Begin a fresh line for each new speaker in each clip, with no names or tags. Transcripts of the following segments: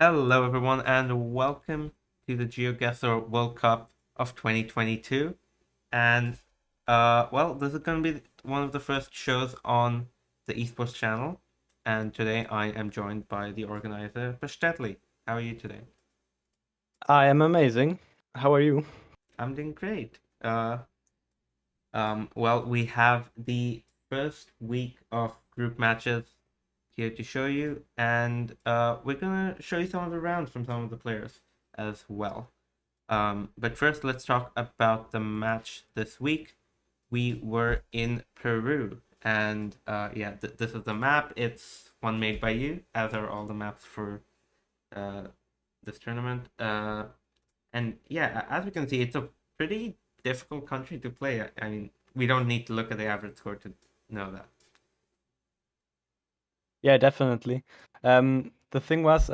Hello, everyone, and welcome to the GeoGuessr World Cup of 2022. And this is going to be one of the first shows on the esports channel. And today I am joined by the organizer, Paschtetli. How are you today?
I am amazing. How are you?
I'm doing great. We have the first week of group matches here to show you, and we're gonna show you some of the rounds from some of the players as well. But first, let's talk about the match this week. We were in Peru, and this is the map. It's one made by you, as are all the maps for uh, this tournament. And yeah, as we can see, it's a pretty difficult country to play. I mean, we don't need to look at the average score to know that.
Yeah, definitely. The thing was,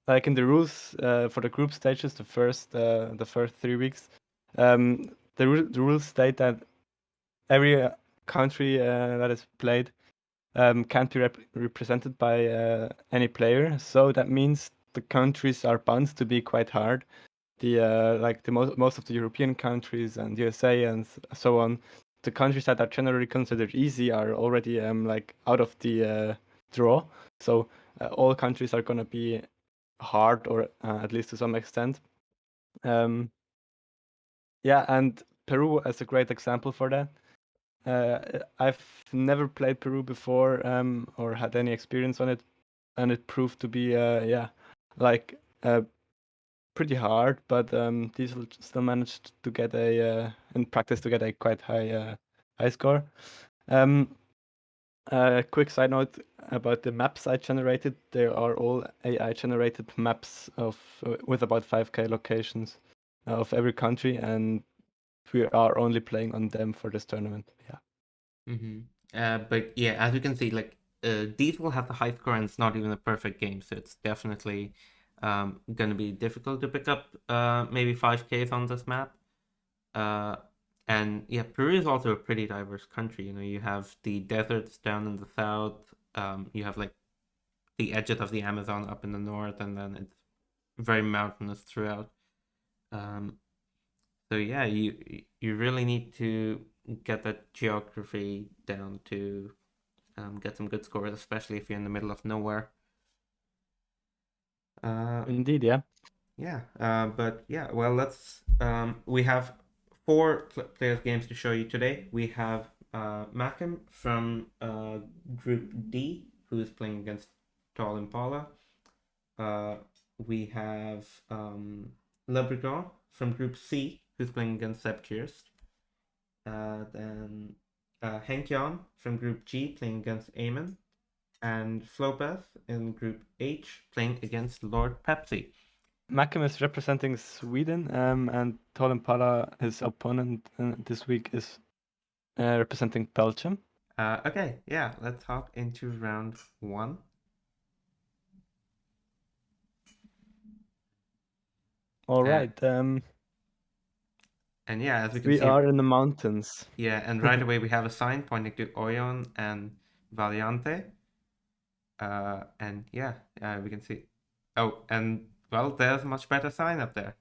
like in the rules for the group stages, the first 3 weeks, the rules state that every country that is played can't be represented by any player. So that means the countries are bound to be quite hard. Most of the European countries and USA and so on, the countries that are generally considered easy are already like out of the draw. So all countries are gonna be hard, or at least to some extent. Um, yeah, and Peru is a great example for that. I've never played Peru before, or had any experience on it, and it proved to be like pretty hard. But Diesel still managed to get in practice to get a quite high score. Um, quick side note about the maps I generated. They are all AI generated maps of with about 5K locations of every country, and we are only playing on them for this tournament. Yeah.
Mm-hmm. But yeah, as you can see, these will have the high score, and it's not even a perfect game, so it's definitely going to be difficult to pick up maybe 5Ks on this map. Uh, and yeah, Peru is also a pretty diverse country. You know, you have the deserts down in the south. You have like the edges of the Amazon up in the north, and then it's very mountainous throughout. Um, so yeah, you really need to get that geography down to get some good scores, especially if you're in the middle of nowhere. Uh,
Indeed, yeah.
let's. We have four players games to show you today. We have Macam from Group D, who is playing against Tall Impala. Uh, we have Lebrigant from Group C, who's playing against Septiers. Then Henkyon from Group G, playing against Eamon. And Flopeth in Group H, playing against Lord Pepsi.
Mackem is representing Sweden, and Tolimpala, his opponent this week, is representing Belgium.
Okay, yeah, let's hop into round one.
All
Uh,
right.
and yeah, as we can
We
see,
are in the mountains.
yeah, and right away we have a sign pointing to Oyon and Valiante. And yeah, we can see. Oh, and well, there's a much better sign up there.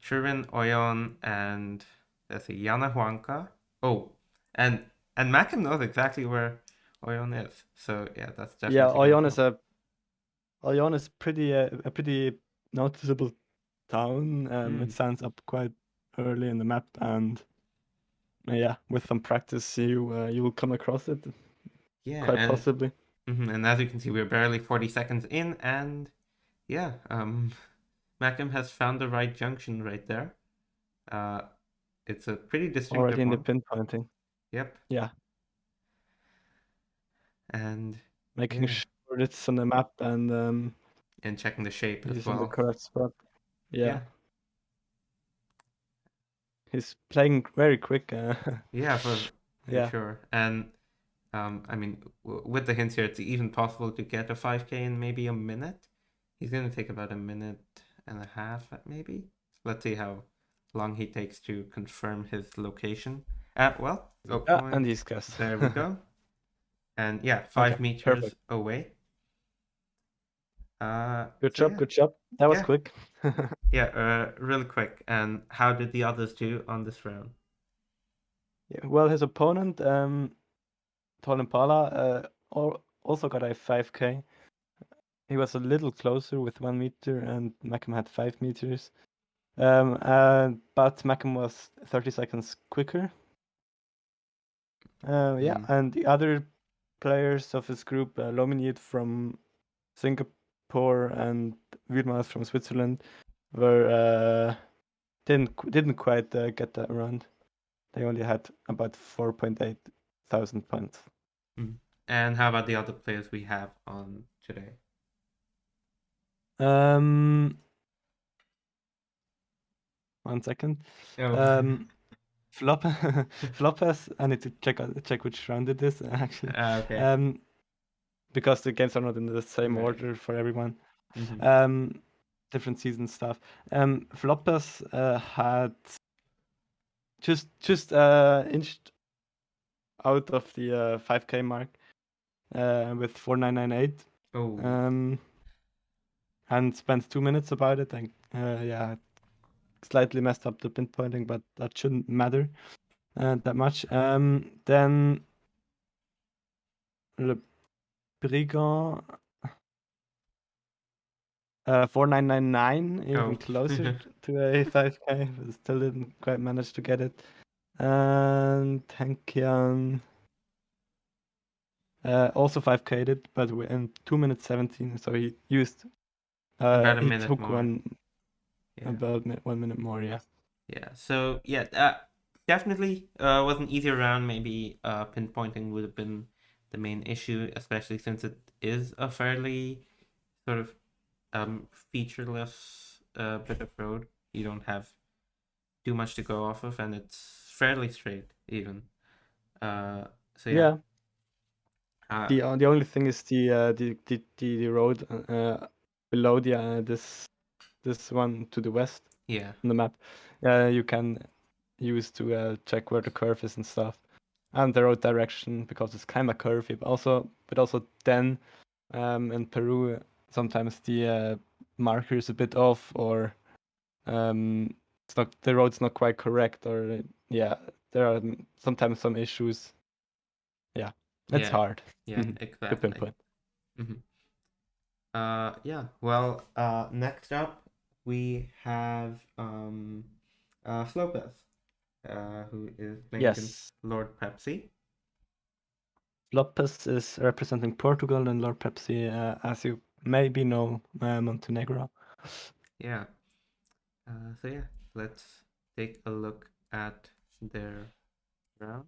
Turin, Oyon, and there's a Yana Huanca. Oh, and and Macam knows exactly where Oyon is. So yeah, that's
Yeah,
definitely gonna help.
Oyon is a pretty noticeable town. It
Mm.
stands up quite early in the map, and yeah, with some practice, you will come across it
Yeah,
quite possibly.
and as you can see, we're barely 40 seconds in, and yeah, Macam has found the right junction right there. Uh, it's a pretty
Already
distinctive
in the
one.
pinpointing.
Yep,
Yeah,
and
making
yeah,
sure it's on the map, and
and checking the shape as
he's in the
well.
correct spot. Yeah.
Yeah,
He's playing very quick.
yeah, for
Yeah.
sure. And I mean, with the hints here, it's even possible to get a 5K in maybe a minute. He's gonna take about a minute and a half, maybe. Let's see how long he takes to confirm his location. Oh,
And
point.
he's guessed.
There we go. And yeah,
Okay,
5 meters
perfect.
away.
Good
So
job,
yeah,
good job. That was
yeah,
quick.
yeah. Really quick. And how did the others do on this round?
Yeah, well, his opponent, Tall Impala, also got a 5K. He was a little closer with 1 meter, and Macam had 5 meters. But Macam was 30 seconds quicker. Yeah,
Mm.
and the other players of his group, Lominiet from Singapore and Wilmar from Switzerland, were didn't quite get that round. They only had about 4.8 thousand points.
Mm. And how about the other players we have on today?
Um, 1 second.
Oh,
Flop Floppers. I need to check which round it is actually.
okay,
Because the games are not in the same
right.
order for everyone.
Mm-hmm.
Different season stuff. Floppers had just inched out of the 5K mark with 4998.
Oh,
Um, and spent 2 minutes about it, and yeah, slightly messed up the pinpointing, but that shouldn't matter that much. Then Le Brigand 4999, even
oh.
closer to a 5K, but still didn't quite manage to get it. And Henkian also 5K'd it, but in 2 minutes 17, so he used
About a
he
minute
took
more. Yeah.
about 1 minute more, yeah.
Yeah. So yeah, definitely was an easier round. Maybe pinpointing would have been the main issue, especially since it is a fairly sort of featureless bit of road. You don't have too much to go off of, and it's fairly straight even. Uh, so yeah.
Yeah,
Uh,
the only thing is the road below this one to the west
yeah.
on the map. You can use to check where the curve is and stuff, and the road direction because it's kind of curvy. But also then in Peru sometimes the marker is a bit off, or it's not the road's not quite correct, or yeah, there are sometimes some issues. Yeah, it's
Yeah.
hard
Yeah.
to
Exactly.
pinpoint.
Mm-hmm. Yeah. Well, next up we have Slopez, who is playing against
Yes,
Lord Pepsi.
Lopez is representing Portugal, and Lord Pepsi, as you maybe know, Montenegro.
Yeah. So yeah, let's take a look at their round.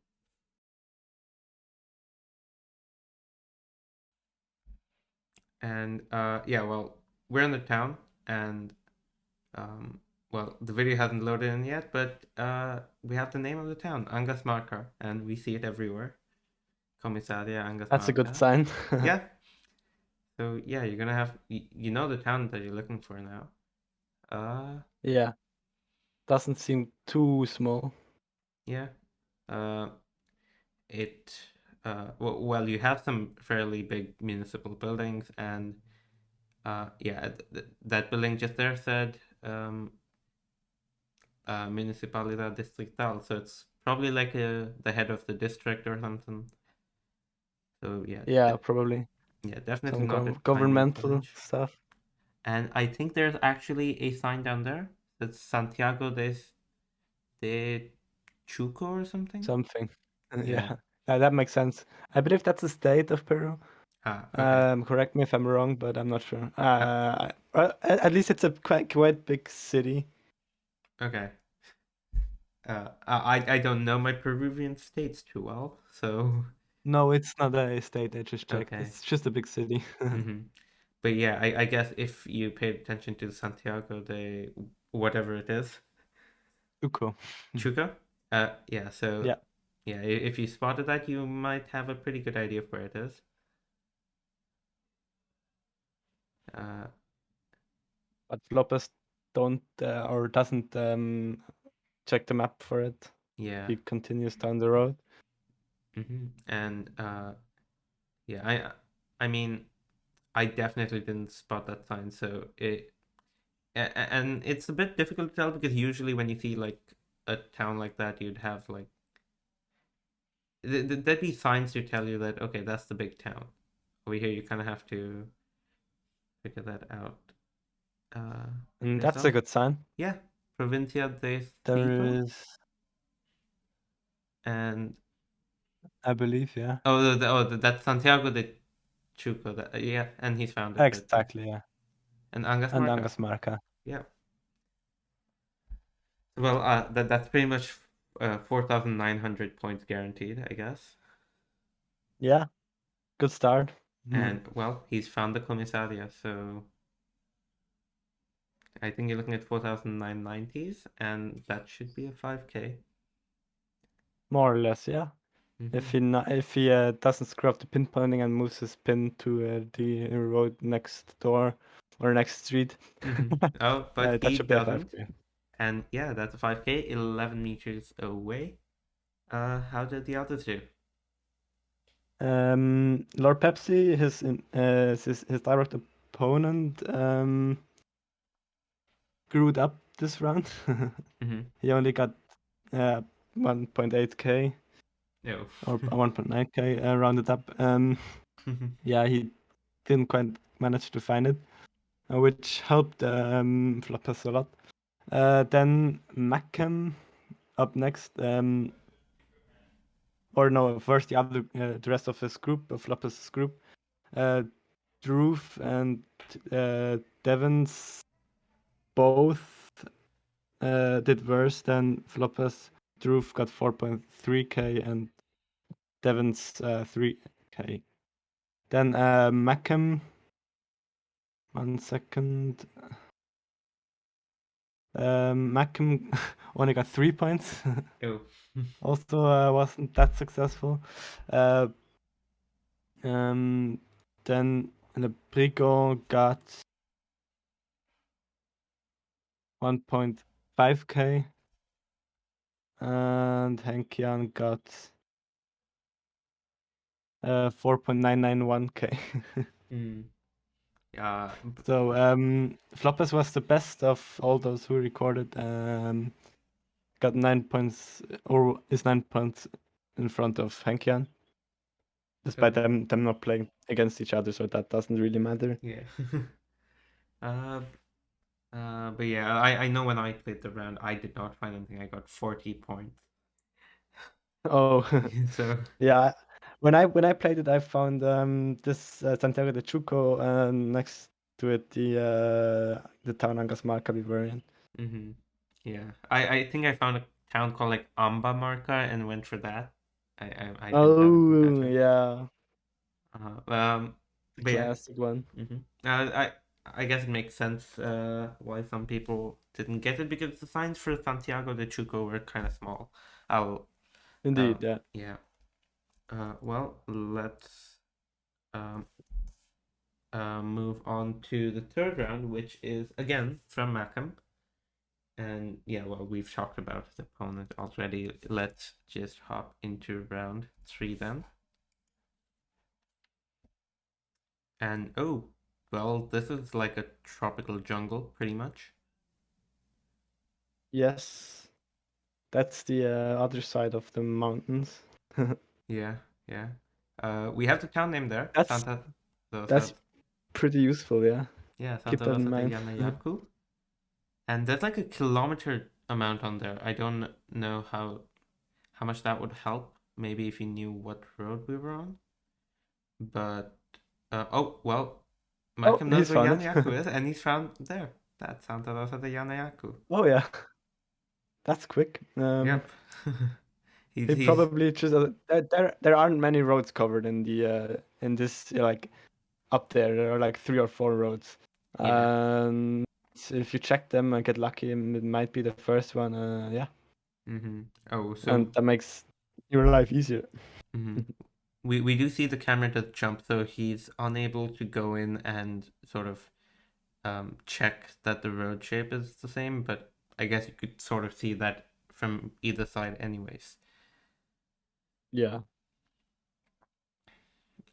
And yeah, well, we're in the town, and um, well, the video hasn't loaded in yet, but we have the name of the town, Angasmarka, and we see it everywhere. Comissaria
That's a good
Angasmarka.
sign.
Yeah. So yeah, you're gonna have you know the town that you're looking for now. Uh,
Yeah, doesn't seem too small.
yeah. Uh, it well, you have some fairly big municipal buildings, and yeah, that building just there said Municipalidad Distrital, so it's probably like the head of the district or something. So yeah,
Yeah, probably
yeah, definitely
some
not a tiny
governmental
village.
stuff.
And I think there's actually a sign down there that's Santiago de Chuco or something.
Something.
Yeah.
Yeah, that makes sense. I believe that's the state of Peru.
Ah, okay.
Correct me if I'm wrong, but I'm not sure.
Uh,
At least it's a quite big city.
okay. I don't know my Peruvian states too well, so
No, it's not a state. I just checked.
okay.
It's just a big city.
Mm-hmm. But yeah, I guess if you paid attention to Santiago de whatever it is,
Uco.
Chuco. Yeah. So
Yeah,
yeah, if you spotted that, you might have a pretty good idea of where it is. Uh,
but Lopez don't or doesn't check the map for it.
yeah.
He continues down the road.
Mm-hmm. And yeah, I mean, I definitely didn't spot that sign. So and it's a bit difficult to tell because usually when you see like a town like that, you'd have like there'd be signs to tell you that okay, that's the big town. Over here, you kind of have to figure that out. Uh,
And
there's
that's a
also
good sign.
yeah, Provincia de
There
Siva,
is,
and
I believe, yeah.
that's Santiago de Chuco. Yeah, and he's found it.
Exactly, yeah.
And Angas
And
Marca.
Angus Marca.
Yeah. Well, that's pretty much 4,900 points guaranteed, I guess.
Yeah, good start.
And well, he's found the Comisaria, so I think you're looking at 4,990s, and that should be a 5K.
More or less, yeah.
Mm-hmm.
If he doesn't screw up the pinpointing and moves his pin to the road next door or next street,
Mm-hmm. Oh, but
that
he
should be a
doesn't.
5K.
And yeah, that's a 5K, 11 meters away. How did the others do?
Lord Pepsi, his direct opponent, screwed up this round.
Mm-hmm.
He only got 1.8k
No.
or 1.9k rounded up. Yeah, he didn't quite manage to find it, which helped Floppers a lot. Then Mackem up next. Or no, first the rest of his group, of Floppers' group. Droof and Devons both did worse than Floppers. Droof got 4.3k and Devons 3k. Then Mackem, 1 second. Mackem only got 3 points.
Oh.
Also wasn't that successful. Uh, um, then Lebrigo got 1.5k and Henkian got 4.991k.
Mm. Yeah.
So Floppers was the best of all those who recorded. Got 9 points or is 9 points in front of Henkian, despite
Oh.
them not playing against each other, so that doesn't really matter.
Yeah. uh, but yeah, I know when I played the round, I did not find anything. I got 40 points.
Oh,
So.
yeah. When I played it, I found this Santiago de Chuco next to it the town Angas Marca we were in.
Mm-hmm. Yeah, I think I found a town called like Amba Marca and went for that. I didn't have anything
Oh
better.
yeah, the
But yeah,
classic one.
mm-hmm. I guess it makes sense why some people didn't get it because the signs for Santiago de Chuco were kind of small. I'll
Indeed, yeah.
yeah. Well, let's um move on to the third round, which is again from Macam. And yeah, well, we've talked about his opponent already. Let's just hop into round 3 then. And oh, well, this is like a tropical jungle, pretty much.
Yes, that's the other side of the mountains.
Yeah, yeah. We have the town name there,
That's
Santa.
that's pretty useful, yeah.
Yeah,
Keep
Santa
that in
Rosa de
mind.
Yanayacu. And there's like a kilometer amount on there. I don't know how much that would help. Maybe if you knew what road we were on. But oh well,
Oh,
Malcolm knows
he's
where
found it.
Yanayaku is, and he's found there. That's Santa Rosa de Yanayaku.
Oh yeah, that's quick.
Yep.
He
He's
probably just there aren't many roads covered in this like up there. There are like 3 or 4 roads.
yeah.
So if you check them and get lucky, it might be the first one. Yeah,
Mm-hmm. Oh,
and
so
that makes your life easier.
mm-hmm. We do see the camera does jump, so he's unable to go in and sort of check that the road shape is the same, but I guess you could sort of see that from either side anyways.
Yeah.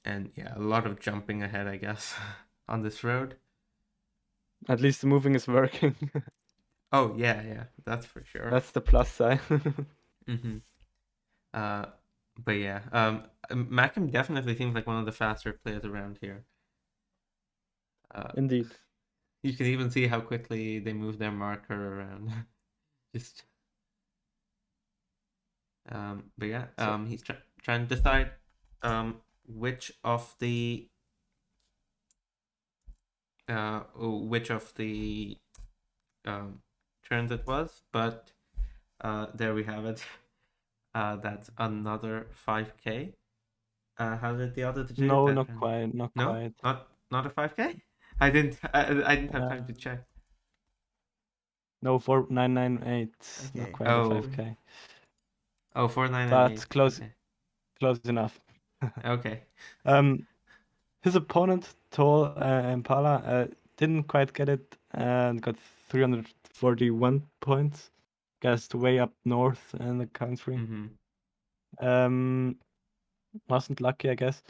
And yeah, a lot of jumping ahead, I guess. on this road.
At least the moving is working.
Oh yeah, that's for sure.
That's the plus side.
Mm-hmm. Uh, but yeah, Macam definitely seems like one of the faster players around here.
Indeed.
You can even see how quickly they move their marker around. Just but yeah,
So
he's trying to decide which of the which of the um turns it was, but there we have it. That's another 5K. How did the others do
no,
that
not
round?
quite, not
No,
quite.
not a 5K. I didn't have time to
Uh,
check.
no, 4998. Not
Okay.
quite a
Oh,
5K,
oh, 4998.
but close,
Okay.
close enough.
Okay.
Um, his opponent, Tall Impala, didn't quite get it and got 341 points. Guessed way up north in the country.
Mm-hmm.
Wasn't lucky, I guess.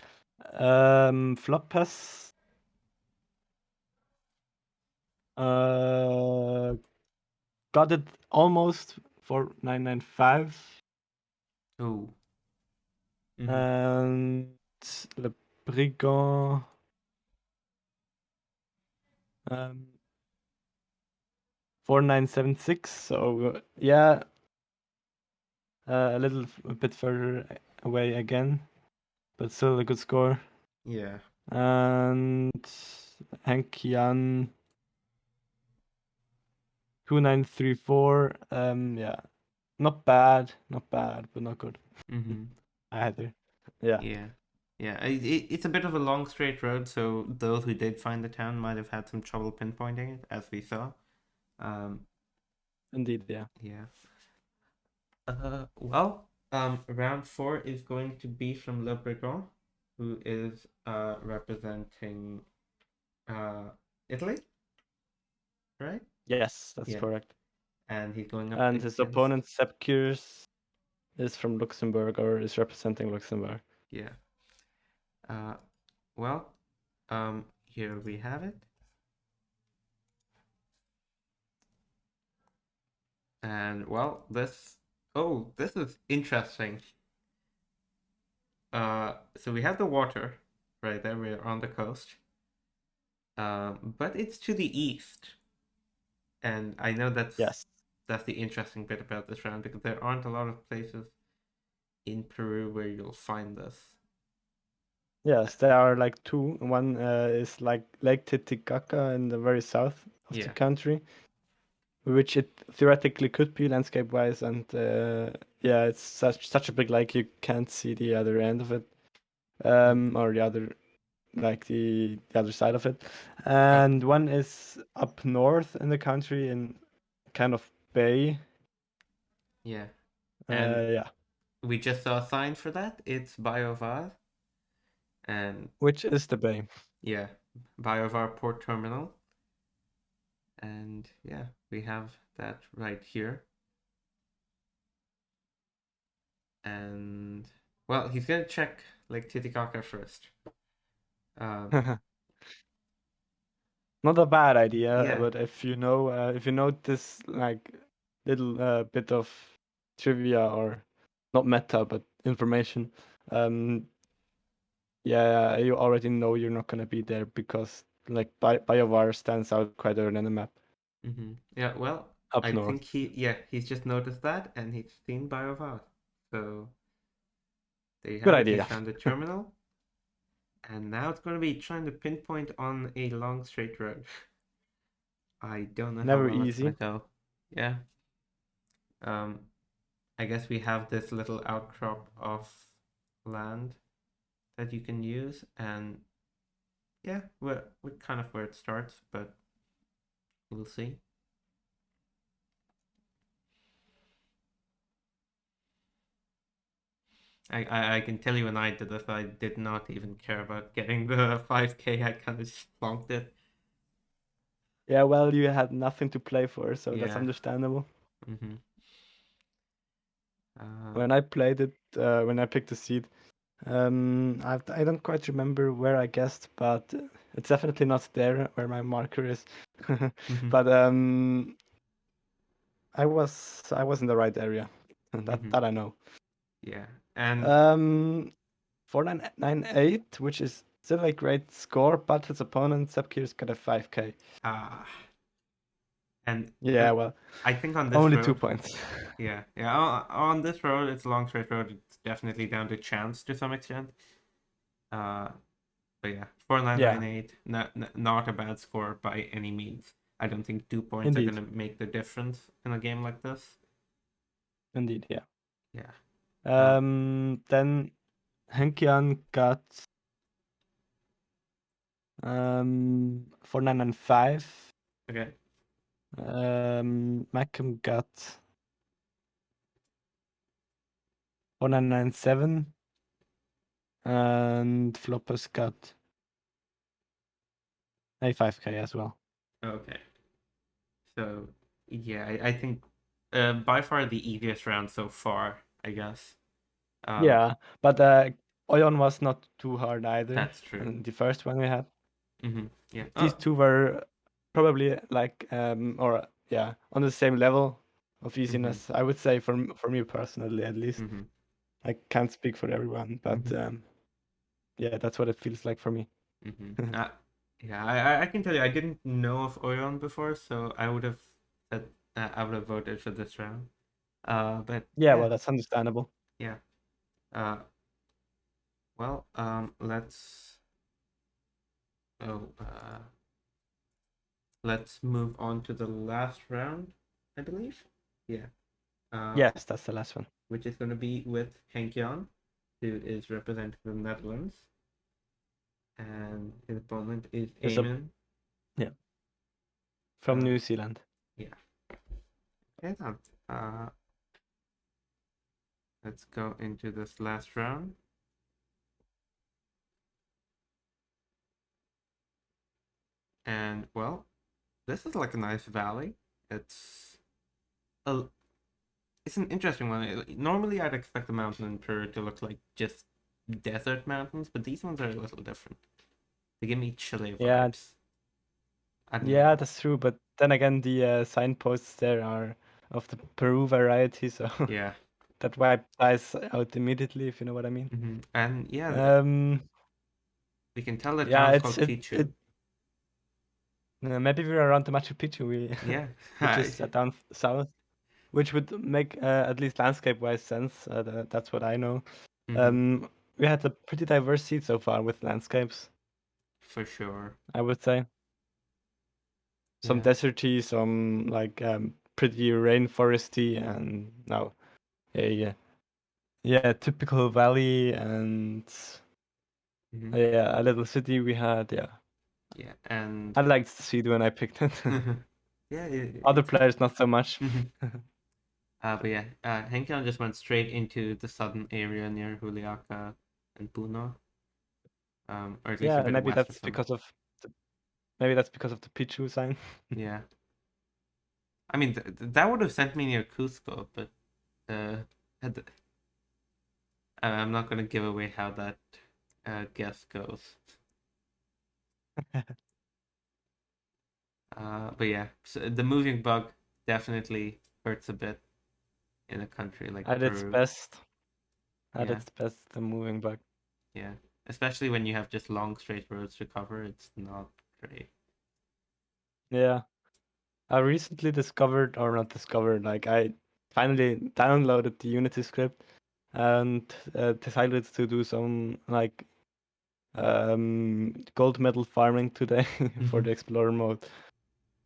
Flop pass. Got it almost for 995.
Oh. Mm-hmm.
And Le Brigand. Um, 4976. So yeah, a bit further away again, but still a good score.
Yeah.
And Hank Jan 2934. Yeah, not bad, but not good
Mm-hmm.
either. Yeah,
Yeah. Yeah. It's a bit of a long straight road, so those who did find the town might have had some trouble pinpointing it, as we saw. Um.
indeed, yeah.
Yeah. Round four is going to be from Le Breton, who is representing uh Italy, right?
Yes, that's
Yeah.
correct.
And he's going up
And his
against,
opponent, Sepp Kuers, is from Luxembourg or is representing Luxembourg.
yeah. Uh, well, here we have it. And well, this is interesting. So we have the water right there. We're on the coast. But it's to the east, and I know
Yes.
that's the interesting bit about this round because there aren't a lot of places in Peru where you'll find this.
Yes, there are like two. One is like Lake Titicaca in the very south of the
Yeah.
country, which it theoretically could be landscape-wise, and yeah, it's such a big lake you can't see the other end of it,
Mm-hmm.
or the other like the other side of it.
Oh,
And one is up north in the country in kind of bay.
yeah. And
Yeah,
we just saw a sign for that. It's Biovar, and
which is the bay.
yeah, Biovar Port Terminal. And yeah, we have that right here. And well, he's gonna check Lake Titicaca first. Um,
Not a bad idea,
yeah.
but if you know this like little bit of trivia or not meta but information, um, yeah, you already know you're not gonna be there because like BioWare stands out quite early in the map
Mm-hmm. Yeah. Well,
up
I
north.
think he's just noticed that and he's seen Biovar. So there you
Good
have it. He's
idea.
found the terminal, and now it's gonna be trying to pinpoint on a long straight road. I don't know how
Never
well it's gonna
easy.
go. Yeah. Um, I guess we have this little outcrop of land that you can use, and yeah, we're kind of where it starts, but we'll see. I can tell you when I did this, I did not even care about getting the 5K. I kind of just plonked it.
Yeah, well, you had nothing to play for, so that's
Yeah.
understandable.
Mm-hmm. Uh,
When I played it, when I picked the seed, I don't quite remember where I guessed, but It's definitely not there where my marker is.
Mhm.
But I was in the right area.
Mhm.
That I know.
Yeah. And
4998, which is still a great score, but his opponent Sepkir's got a 5k.
uh and
Yeah, well,
I think on this
only 2
road,
points.
yeah, yeah, on this road, it's a long straight road. It's definitely down to chance to some extent. Uh, but yeah,
Yeah,
4998, not a bad score by any means. I don't think 2 points are
indeed.
gonna make the difference in a game like this.
Indeed, yeah.
Yeah.
Then Henkian got 4995.
Okay.
Macam got 4997. And Floppers got a 5k as well.
Okay. So yeah, I think by far the easiest round so far, I guess.
Yeah, but Oyon was not too hard either.
That's true.
And the first one we had.
Yeah.
These two were probably like or yeah, on the same level of
Mm-hmm.
easiness. I would say for me personally at least.
Mm-hmm.
I can't speak for everyone, but
Mm-hmm.
yeah, that's what it feels like for me.
Mm-hmm. Yeah, I can tell you, I didn't know of Orion before, so I would have said I would have voted for this round. But
Yeah,
yeah,
well, that's understandable.
yeah. Uh, well, oh, let's move on to the last round, I believe. Yeah.
Yes, that's the last one.
Which is going to be with Henk-Jan, who is representing the Netherlands, and his opponent is
There's a
Eamon.
yeah from
Uh,
New Zealand.
yeah. Okay, then. Let's go into this last round. And well, this is like a nice valley. It's a it's an interesting one. Normally, I'd expect the mountain in Peru to look like just desert mountains, but these ones are a little different. They give me Chile
Yeah,
vibes. I don't
yeah,
know.
that's true. But then again, the signposts there are of the Peru variety, so
Yeah.
that wipe dies out immediately, if you know what I mean.
And yeah,
Um,
we can tell the
yeah,
town's
it's
called Pichu.
maybe we're around the Machu Picchu,
Yeah.
which is down south, which would make at least landscape-wise sense. That's what I know.
hmm
We had a pretty diverse seed so far with landscapes,
For sure.
I would say. Some
Yeah.
deserty, some like pretty rainforesty, and now a yeah typical valley and
hmm
yeah a little city we had. Yeah,
Yeah. And
I liked the seed when I picked it.
yeah,
Other
it's
players not so much.
mhm. But yeah, Henkian just went straight into the southern area near Juliaca and Puno, or at least a
Yeah,
bit west of them.
maybe that's because of the Pichu sign.
Yeah, I mean that would have sent me near Cusco, but uh, had- I'm not gonna give away how that guess goes. But yeah, so the moving bug definitely hurts a bit in a country like
At its
Peru.
best,
Yeah,
the moving bug.
yeah, especially when you have just long straight roads to cover, it's not great.
Yeah, I recently discovered, or not discovered, like I finally downloaded the Unity script and decided to do some like gold medal farming today for the explorer mode.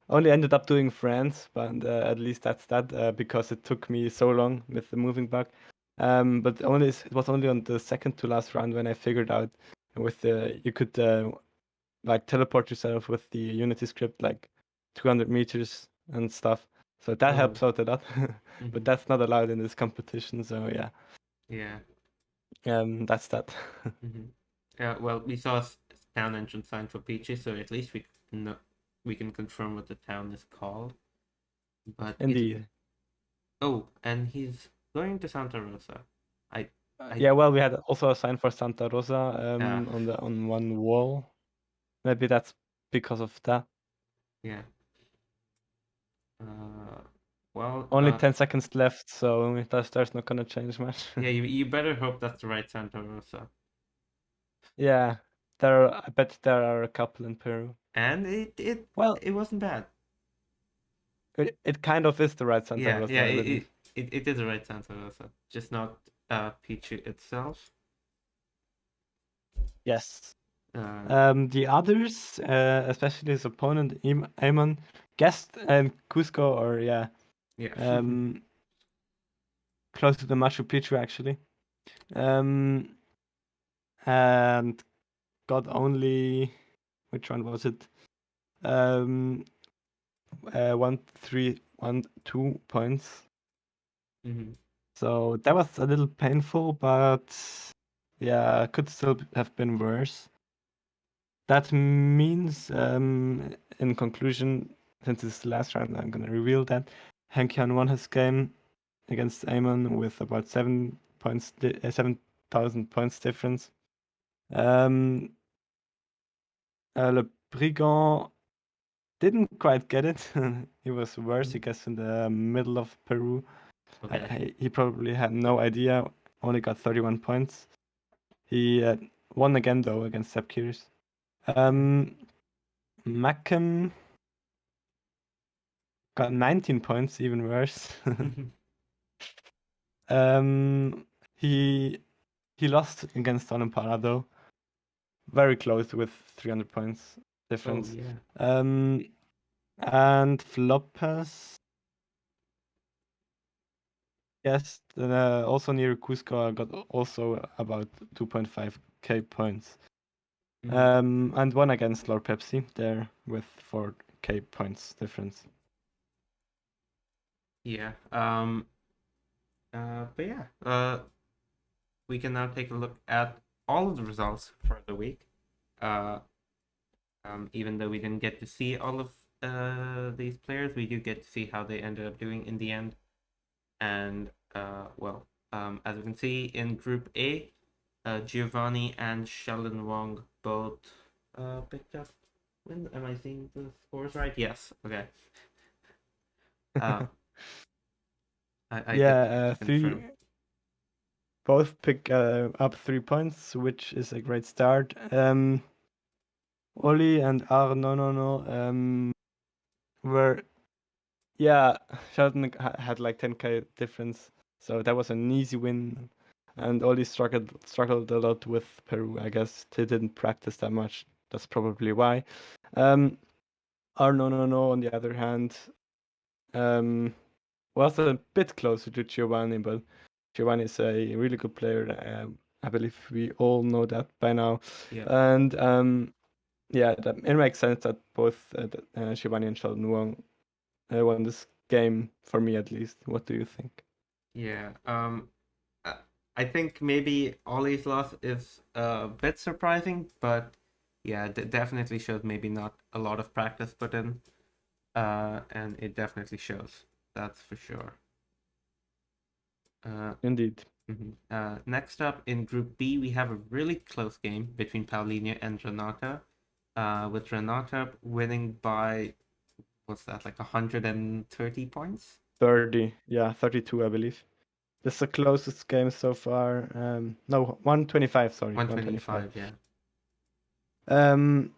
Only ended up doing France, but at least that's that because it took me so long with the moving bug. But only it was only on the second to last round when I figured out with the you could like teleport yourself with the Unity script like 200 meters and stuff. So that
Oh,
helps out a lot. But
hmm
that's not allowed in this competition. So yeah,
yeah.
that's that.
hmm Yeah, well, we saw a town entrance sign for Peaches, so at least we can confirm what the town is called. But is it?
Indeed.
Oh, and he's going to Santa Rosa. I, I,
Yeah, well, we had also a sign for Santa Rosa
uh,
on one wall. maybe that's because of that.
Yeah. Uh, well,
Only 10 seconds left, so there's not gonna change much.
yeah, you better hope that's the right Santa Rosa.
Yeah, I bet there are a couple in Peru.
And
Well,
it wasn't bad.
it kind of is the right Santa
Yeah,
Rosa,
yeah,
I believe.
it is the right Santa Rosa, just not Pichu itself.
Yes.
Uh,
The others, especially his opponent Amon, guessed Cusco, or yeah,
yeah.
um, close to the Machu Picchu actually, and got only, which one was it? Um, 2 points.
Mhm.
So that was a little painful, but yeah, could still have been worse. That means, in conclusion, since it's the last round, I'm gonna reveal that Henk-Jan won his game against Amon with about 7,000 points difference. Le Brigand didn't quite get it. He was worse, I guess, in the middle of Peru.
Okay.
He probably had no idea. Only got 31 points. He won again though against Sepp Kuris. Mackem got 19 points, even worse. um, he he lost against Onempara though, very close with 300 points
Oh
difference.
yeah.
And Floppers, yes, also near Cusco got also about 2.5k points.
Mhm.
And won against Lord Pepsi there with 4k points difference.
Yeah. But yeah. We can now take a look at all of the results for the week. Uh, even though we didn't get to see all of these players, we do get to see how they ended up doing in the end. And well, as you can see in Group A, Giovanni and Sheldon Wong both picked up. When am I seeing the scores right? Yes. Okay. Uh, I did
Yeah,
forget to confirm.
both pick up 3 points, which is a great start. Oli and Arnonono were, yeah, Sheldon had like 10k difference, so that was an easy win. And Oli struggled a lot with Peru. I guess he didn't practice that much. That's probably why. Arnonono, on the other hand, was a bit closer to Giovanni, but Giovanni is a really good player. I believe we all know that by now.
Yeah.
And yeah, it makes sense that both Giovanni and Sheldon won this game, for me at least. What do you think?
Yeah. I I think maybe Ollie's loss is a bit surprising, but yeah, definitely shows maybe not a lot of practice put in. And it definitely shows. That's for sure. Uh,
Indeed.
Next up in Group B, we have a really close game between Paulinho and Renata. With Renata winning by what's that, like 130 points?
30, yeah, 32, I believe. This is the closest game so far. No, 125, sorry, 125.
125, yeah.
Um,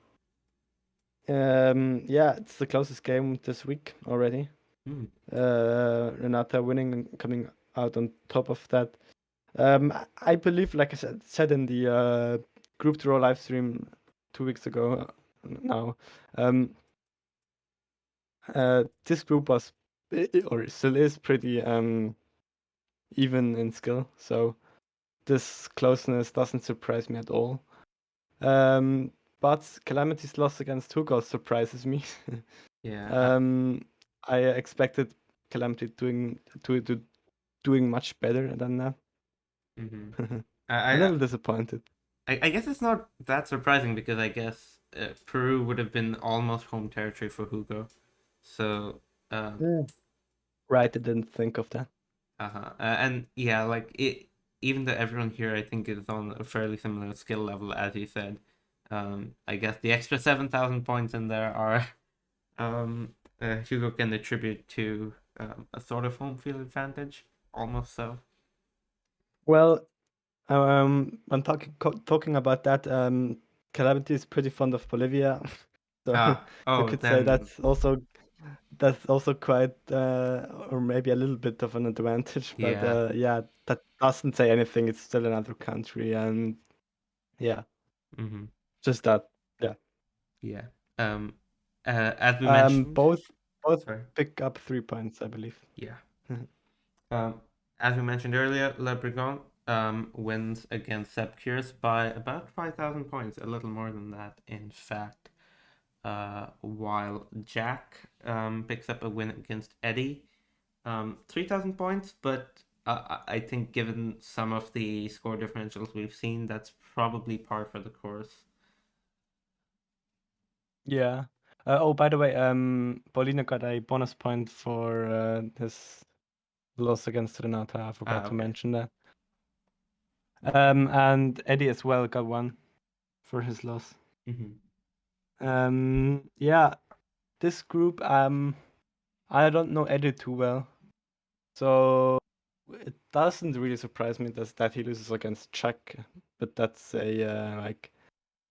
yeah, it's the closest game this week already.
Hmm.
Renata winning and coming out on top of that. I believe, like I said in the group draw live stream 2 weeks ago now, this group was, or still is, pretty even in skill. So this closeness doesn't surprise me at all. But Calamity's loss against Hugo surprises me.
Yeah.
um, I expected Calamity doing much better than that.
Mm-hmm.
A
I,
little disappointed.
I guess it's not that surprising because I guess Peru would have been almost home territory for Hugo. So, um,
Yeah. Right, I didn't think of that.
and yeah, like it, even though everyone here I think is on a fairly similar skill level, as you said, I guess the extra 7,000 points in there are Hugo can attribute to a sort of home field advantage, almost so.
Well, I'm talking about that. Calamity is pretty fond of Bolivia, so you
Oh,
could say
then
that's also quite or maybe a little bit of an advantage. But
yeah.
yeah, that doesn't say anything. It's still another country, and yeah,
Mm-hmm.
just that. Yeah.
Yeah. As we mentioned,
Both
sorry.
pick up 3 points, I believe.
Yeah. As we mentioned earlier, Le Breton wins against Sepp Kuers by about 5,000 points, a little more than that, in fact. While Jack picks up a win against Eddie, 3,000 points, but I think given some of the score differentials we've seen, that's probably par for the course.
Yeah. Oh, by the way, Paulina got a bonus point for his loss against Renata. I forgot to
Okay.
mention that.
Okay.
And Eddie as well got one for his loss.
Mm-hmm.
Yeah, this group, I don't know Eddie too well, so it doesn't really surprise me that he loses against Czech, but that's a like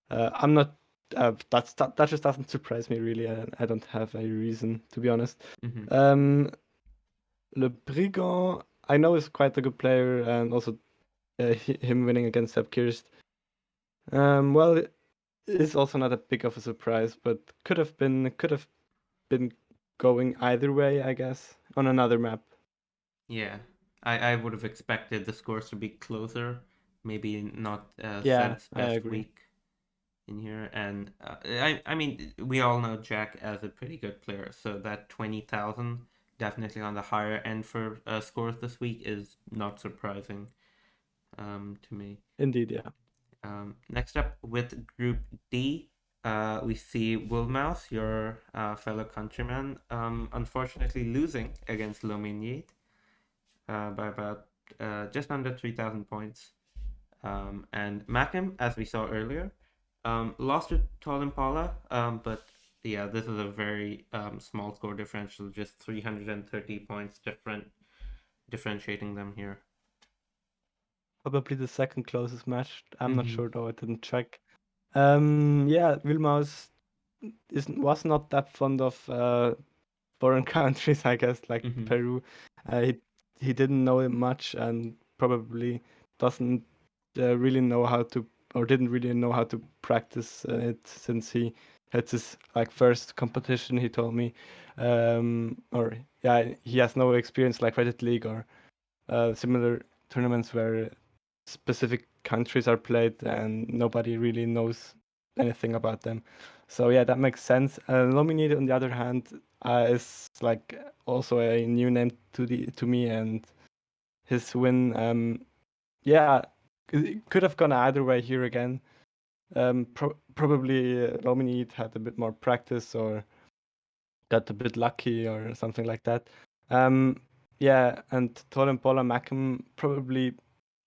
I'm not. That just doesn't surprise me really. I don't have a reason to be honest.
Mm-hmm.
Um, Le Brigand, I know is quite a good player, and also him winning against Sepp Kirst. Well, it is also not a big of a surprise, but could have been going either way, I guess, on another map.
Yeah. I would have expected the scores to be closer, maybe not
Yeah,
Seb's
I
best
agree.
week in here. And I mean, we all know Jack as a pretty good player, so that 20,000 definitely on the higher end for scores this week is not surprising to me.
Indeed, yeah.
Next up with Group D, we see Woolmouse, your fellow countryman, unfortunately losing against Lominier by about just under 3,000 points. And Mackem, as we saw earlier, lost to Tall Impala, but yeah, this is a very small score differential, just 330 points differentiating them here.
Probably the second closest match. I'm not
Mm-hmm.
sure though. I didn't check. Yeah, Wilmaus was not that fond of foreign countries, I guess, like
Mm-hmm.
Peru. He didn't know it much and probably doesn't really know how to, or didn't really know how to practice it since he had his like first competition. He told me, or yeah, he has no experience like Reddit League or similar tournaments where specific countries are played and nobody really knows anything about them. So yeah, that makes sense. Nominated on the other hand is like also a new name to me, and his win, yeah, it could have gone either way here again. Probably Nominated had a bit more practice or got a bit lucky or something like that. Um, yeah, and Tolan Paula Mackham probably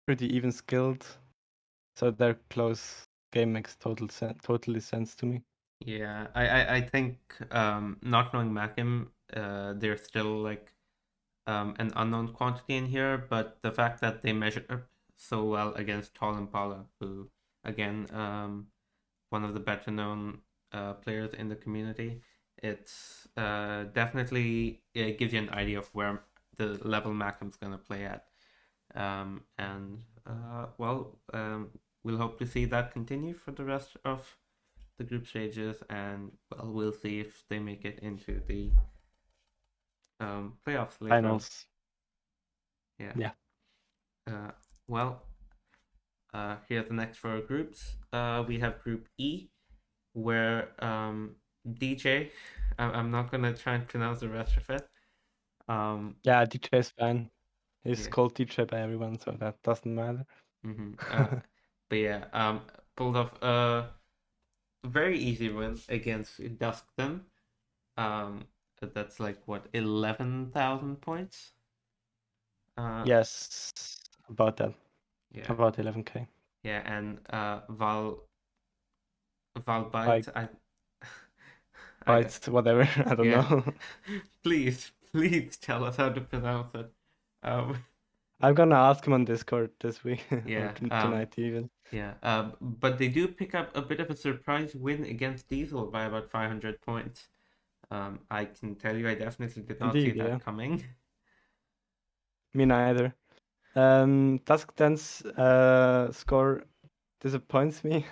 pretty even skilled, so their close game makes totally sense to me.
Yeah, I think not knowing Mackem, they're still like an unknown quantity in here, but the fact that they measured up so well against Tall Impala, who again one of the better known players in the community, it's definitely it gives you an idea of where the level Mackham's gonna play at. And well, we'll hope to see that continue for the rest of the group stages, and well, we'll see if they make it into the playoffs later on.
Finals.
Yeah.
Yeah.
Uh, well, here's the next four groups. We have Group E, where DJ, I'm not gonna try and pronounce the rest of it.
Yeah, DJ is fine. He's
Yeah.
called DJ by everyone, so that doesn't matter.
Mm-hmm. But yeah, pulled off a very easy win against Duskton. Um, that's like what 11,000 points.
Yes, about that.
Yeah,
About 11K.
yeah, and Val Valbite,
Bike,
I
bites, whatever. I don't
yeah.
know.
Please tell us how to pronounce it. Um,
I'm gonna ask him on Discord this week or
yeah.
tonight even.
Yeah. But they do pick up a bit of a surprise win against Diesel by about 500 points. I can tell you, I definitely did not see
Indeed, yeah.
that coming.
Me neither. Duskden's score disappoints me.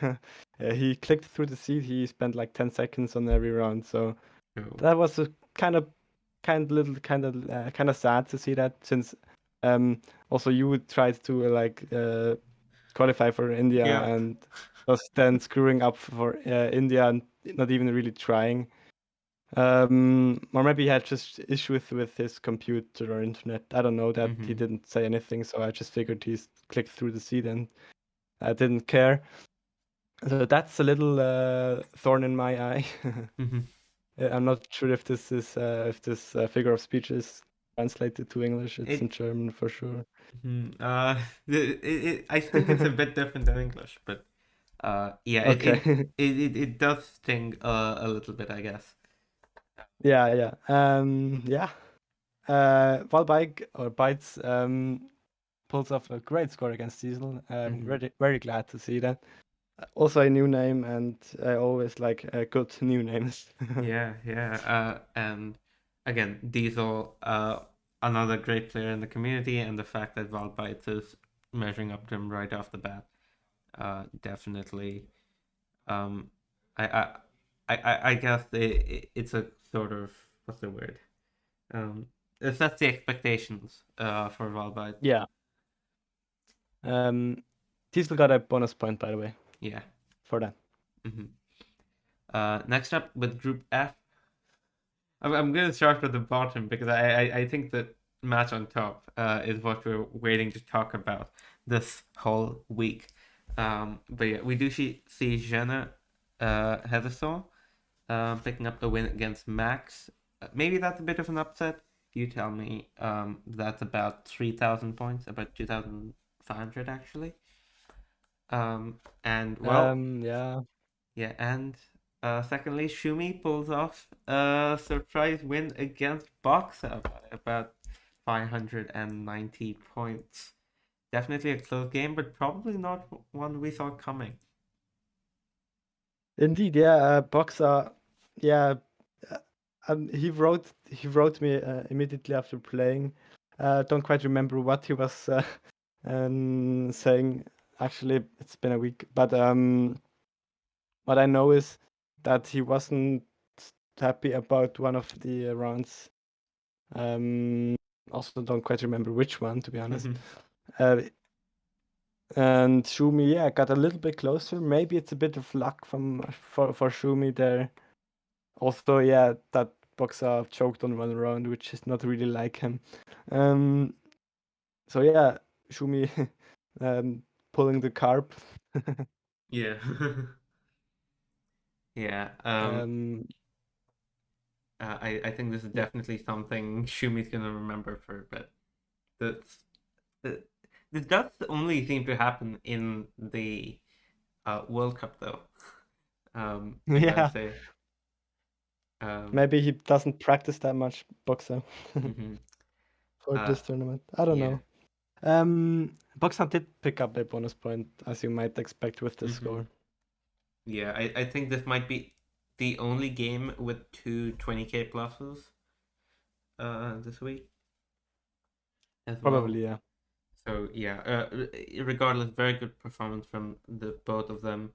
He clicked through the seed. He spent like 10 seconds on every round, so
So,
that was a kind of sad to see that since also you tried to qualify for India
yeah.
and was then screwing up for India and not even really trying. Or maybe he had just issues with his computer or internet. I don't know that he
Mm-hmm.
didn't say anything, so I just figured he's clicked through the seed and I didn't care. So that's a little thorn in my eye.
Mm-hmm.
I'm not sure if this figure of speech is translated to English. It's in
It,
German for sure.
I think it's a bit different than English, but yeah,
Okay.
it does sting a little bit, I guess.
Yeah, yeah. Yeah. Valbike or Bites pulls off a great score against Diesel.
Mm-hmm.
Very, very glad to see that. Also a new name, and I always like good new names.
Yeah, yeah. And again, Diesel, another great player in the community, and the fact that Valbite is measuring up to him right off the bat, definitely. Um, I, I, I guess it's a sort of what's the word? It sets the expectations, for Valbite.
Yeah. Um, Diesel got a bonus point, by the way,
Yeah.
for that.
Hmm. Next up with Group F, I'm going to start with the bottom because I think that match on top is what we're waiting to talk about this whole week. But yeah, we do see Jenna Heathersaw picking up the win against Max. Maybe that's a bit of an upset. You tell me. That's about 3,000 points, about 2,500 actually. And well,
Yeah.
yeah, and secondly, Shumi pulls off a surprise win against Boxer by about 590 points. Definitely a close game, but probably not one we saw coming.
Indeed, yeah. Boxer, yeah. uh, he wrote me immediately after playing. Don't quite remember what he was saying. Actually, it's been a week, but what I know is that he wasn't happy about one of the rounds. Um, Also don't quite remember which one, to be honest. Uh, and Shumi, yeah, got a little bit closer. Maybe it's a bit of luck for Shumi there. Also, yeah, that boxer choked on one round, which is not really like him. Um, so yeah, Shumi um, pulling the carp.
Yeah. Yeah.
um,
I think this is
yeah,
definitely something Shumi's gonna remember for a bit. That's, uh, this does only seem to happen in the World Cup, though. I gotta
yeah.
say. Um,
Maybe he doesn't practice that much boxer
mhm.
for
uh,
this tournament. I don't
yeah.
know. Boxer did pick up a bonus point, as you might expect with this
Hmm.
score.
Yeah, I think this might be the only game with two 20K pluses this week as well.
Probably, yeah.
So yeah, regardless, very good performance from the both of them,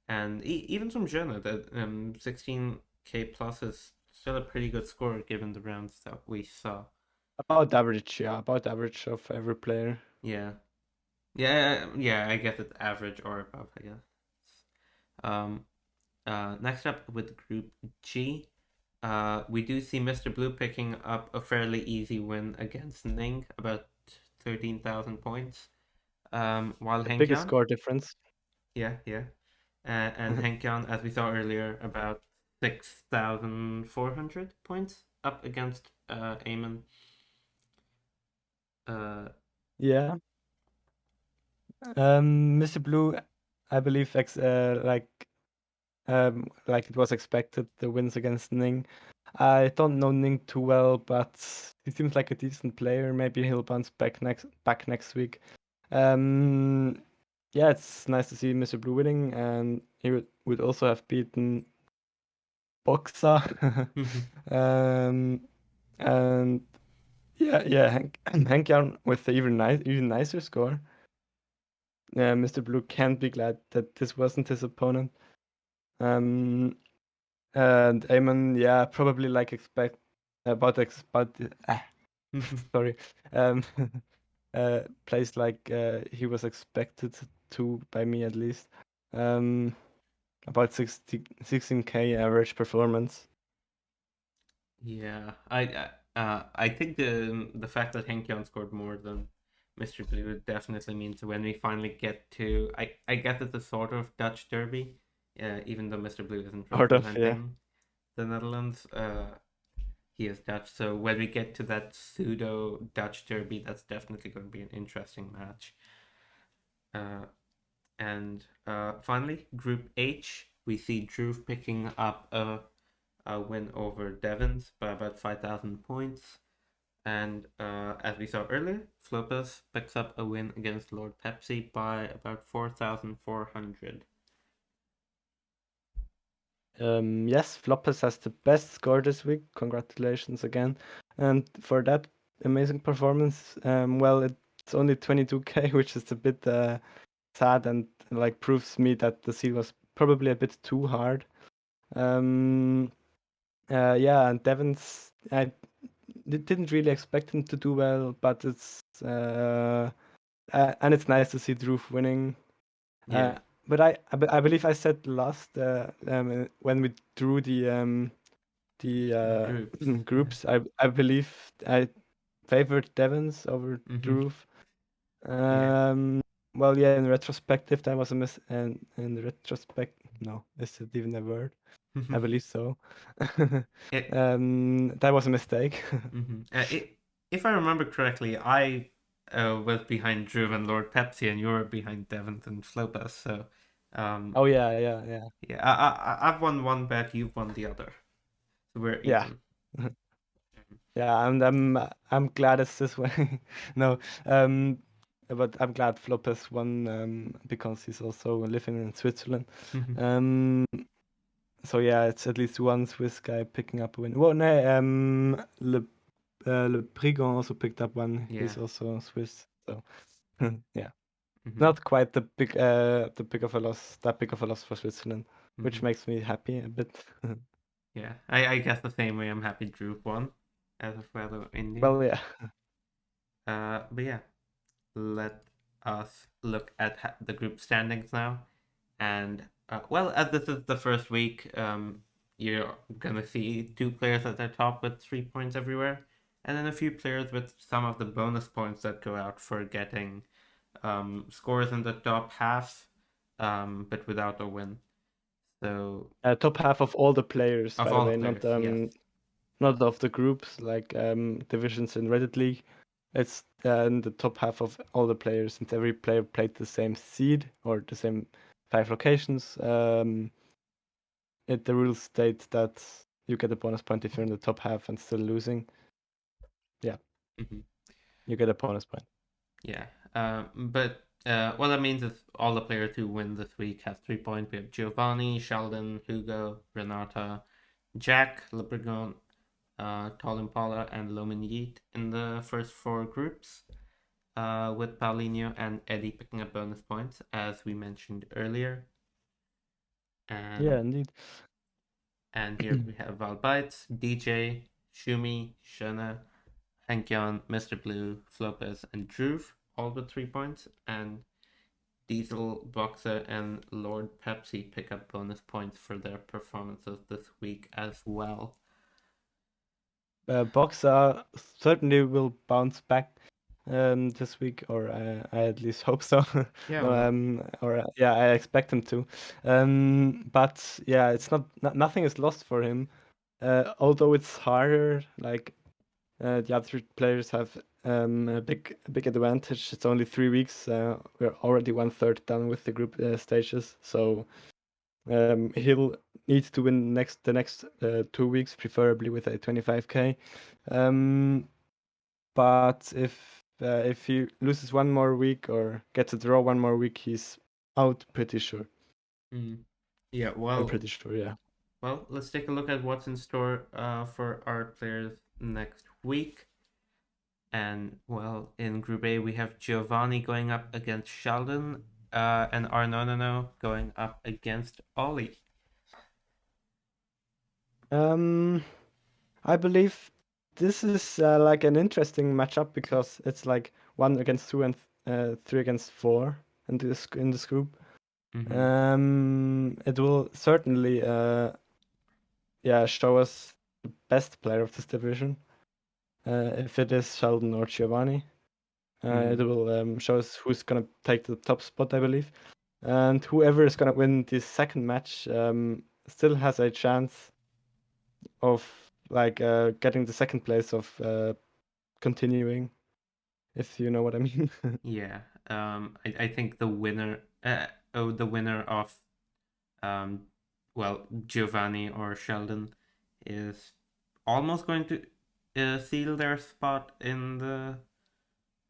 and even from Jenna. That 16K plus is still a pretty good score given the rounds that we saw.
About average, yeah, about average of every player.
Yeah, yeah. I guess it's average or above. I guess. Um, Next up with Group G, we do see Mr. Blue picking up a fairly easy win against Ning, about 13,000 points. While
The biggest
Henkjan,
score difference.
yeah, yeah, and Henkjan, as we saw earlier, about 6,400 points up against Eamon. Uh,
Yeah. Mr. Blue, I believe, like it was expected, the wins against Ning. I don't know Ning too well, but he seems like a decent player. Maybe he'll bounce back next week. Yeah, it's nice to see Mr. Blue winning, and he would also have beaten Boxa. And yeah, Hank Jan with the even nicer score. Mr. Blue can be glad that this wasn't his opponent. And Eamon, yeah, probably like expect about sorry, um, plays like he was expected to by me at least. About 16K average performance.
Yeah, I think the fact that Henkion scored more than Mr. Blue definitely means when we finally get to I get it's a sort of Dutch derby, even though Mr. Blue isn't
Sort of, yeah.
representing the Netherlands. He is Dutch, so when we get to that pseudo Dutch derby, that's definitely going to be an interesting match. Uh, and finally, Group H, we see Drew picking up a win over Devons by about 5,000 points. And as we saw earlier, Flopas picks up a win against Lord Pepsi by about 4,400.
Yes, Floppers has the best score this week. Congratulations again. And for that amazing performance, well, it's only 22K, which is a bit sad and like proves me that the seal was probably a bit too hard. Yeah, and Devon's, I didn't really expect him to do well, but and it's nice to see Drew winning.
Yeah,
But I believe I said last when we drew the
groups.
groups, I believe I favored Devons over
Mm-hmm.
Drew.
Yeah.
Well, yeah, in retrospective, that was a in retrospect, no, is it even a word? I believe so.
it,
That was a mistake.
mm-hmm. If I remember correctly, I was behind Drew and Lord Pepsi, and you were behind Devon and Flopas. So, um,
Oh yeah.
yeah, I've won one bet, you've won the other, so we're
Yeah.
even.
Yeah, I'm glad it's this way. No, but I'm glad Flop has won because he's also living in Switzerland. Um, so yeah, it's at least one Swiss guy picking up a win. Well, no, Le Brigand also picked up one.
Yeah.
He's also Swiss. So yeah,
Mm-hmm.
not quite the big of a loss, that big of a loss for Switzerland,
Mm-hmm.
which makes me happy a bit.
Yeah, I guess the same way I'm happy Drew won as a fellow Indian.
Well, yeah.
But yeah, let us look at the group standings now. And well, as this is the first week, you're gonna see two players at the top with 3 points everywhere, and then a few players with some of the bonus points that go out for getting scores in the top half, but without a win. So
Top half of all the players,
of
by the
all the
way,
players, yes.
not of the groups like divisions in Reddit League. It's in the top half of all the players, since every player played the same seed or the same 5 locations. The rules state that you get a bonus point if you're in the top half and still losing. Yeah,
Mm-hmm.
you get a bonus point.
Yeah. But what that means is all the players who win this week have 3 points. We have Giovanni, Sheldon, Hugo, Renata, Jack, Leprechaun, Tall Impala, and Loman Yeet in the first four groups, with Paulinho and Eddie picking up bonus points, as we mentioned earlier.
Yeah,
And
indeed.
here we have Valbites, DJ, Shumi, Shona, Hankyon, Mr. Blue, Flopez, and Drew, all with 3 points. And Diesel, Boxer, and Lord Pepsi pick up bonus points for their performances this week as well.
Boxer certainly will bounce back this week, or I at least hope so.
Yeah,
No,
well,
or yeah, I expect him to. But yeah, it's nothing is lost for him. Although it's harder, like the other players have a big advantage. It's only 3 weeks. We're already 1/3 done with the group stages, so He'll need to win the next 2 weeks, preferably with a 25k. But if he loses one more week or gets a draw one more week, he's out. Pretty sure.
Yeah,
I'm pretty sure. Yeah.
well, let's take a look at what's in store for our players next week. And well, in Group A, we have Giovanni going up against Sheldon, and Arnonono going up against Ollie.
I believe this is like an interesting matchup because it's like 1 against 2 and 3 against 4 in this group. It will certainly show us the best player of this division. If it is Sheldon or Giovanni, it will show us who's gonna take the top spot, I believe, and whoever is gonna win this second match still has a chance of like getting the second place of continuing, if you know what I mean.
Yeah, I think the winner, the winner of, um, well, Giovanni or Sheldon is almost going to seal their spot in the,